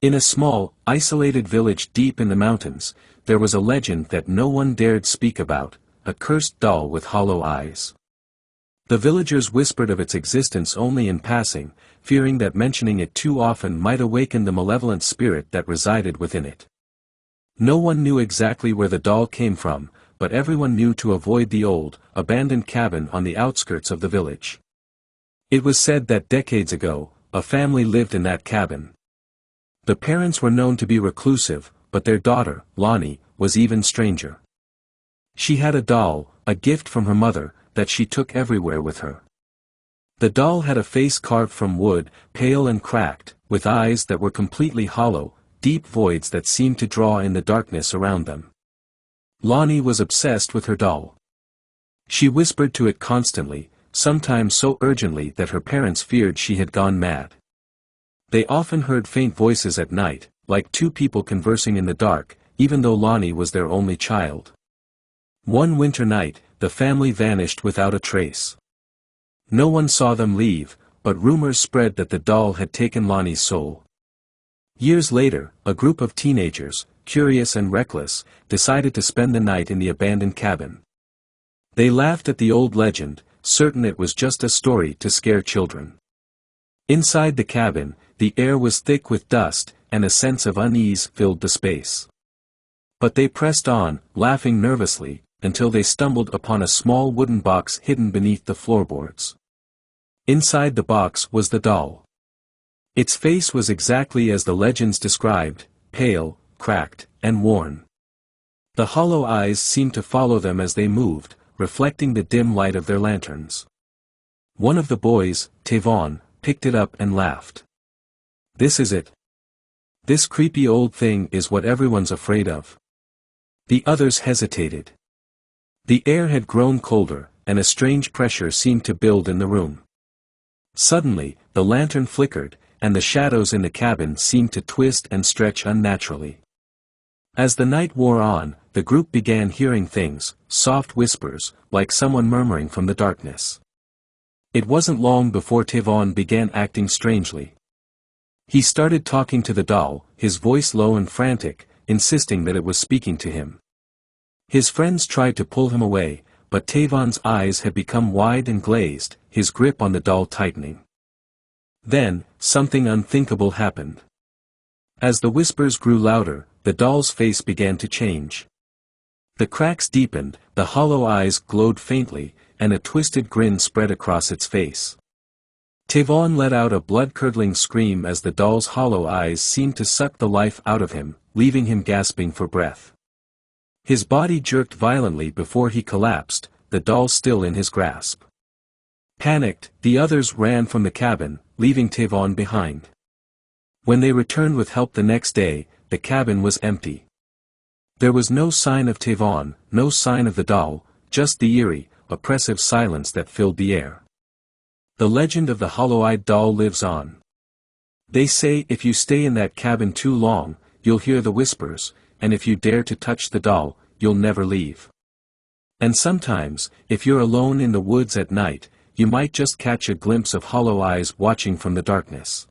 In a small, isolated village deep in the mountains, there was a legend that no one dared speak about, a cursed doll with hollow eyes. The villagers whispered of its existence only in passing, fearing that mentioning it too often might awaken the malevolent spirit that resided within it. No one knew exactly where the doll came from, but everyone knew to avoid the old, abandoned cabin on the outskirts of the village. It was said that decades ago, a family lived in that cabin. The parents were known to be reclusive, but their daughter, Lonnie, was even stranger. She had a doll, a gift from her mother, that she took everywhere with her. The doll had a face carved from wood, pale and cracked, with eyes that were completely hollow, deep voids that seemed to draw in the darkness around them. Lonnie was obsessed with her doll. She whispered to it constantly, sometimes so urgently that her parents feared she had gone mad. They often heard faint voices at night, like two people conversing in the dark, even though Lonnie was their only child. One winter night, the family vanished without a trace. No one saw them leave, but rumors spread that the doll had taken Lonnie's soul. Years later, a group of teenagers, curious and reckless, decided to spend the night in the abandoned cabin. They laughed at the old legend, certain it was just a story to scare children. Inside the cabin, the air was thick with dust, and a sense of unease filled the space. But they pressed on, laughing nervously, until they stumbled upon a small wooden box hidden beneath the floorboards. Inside the box was the doll. Its face was exactly as the legends described, pale, cracked, and worn. The hollow eyes seemed to follow them as they moved, reflecting the dim light of their lanterns. One of the boys, Tavon, picked it up and laughed. "This is it. This creepy old thing is what everyone's afraid of." The others hesitated. The air had grown colder, and a strange pressure seemed to build in the room. Suddenly, the lantern flickered, and the shadows in the cabin seemed to twist and stretch unnaturally. As the night wore on, the group began hearing things, soft whispers, like someone murmuring from the darkness. It wasn't long before Tavon began acting strangely. He started talking to the doll, his voice low and frantic, insisting that it was speaking to him. His friends tried to pull him away, but Tavon's eyes had become wide and glazed, his grip on the doll tightening. Then, something unthinkable happened. As the whispers grew louder, the doll's face began to change. The cracks deepened, the hollow eyes glowed faintly, and a twisted grin spread across its face. Tavon let out a blood-curdling scream as the doll's hollow eyes seemed to suck the life out of him, leaving him gasping for breath. His body jerked violently before he collapsed, the doll still in his grasp. Panicked, the others ran from the cabin, leaving Tavon behind. When they returned with help the next day, the cabin was empty. There was no sign of Tavon, no sign of the doll, just the eerie, oppressive silence that filled the air. The legend of the hollow-eyed doll lives on. They say if you stay in that cabin too long, you'll hear the whispers, and if you dare to touch the doll, you'll never leave. And sometimes, if you're alone in the woods at night, you might just catch a glimpse of hollow eyes watching from the darkness.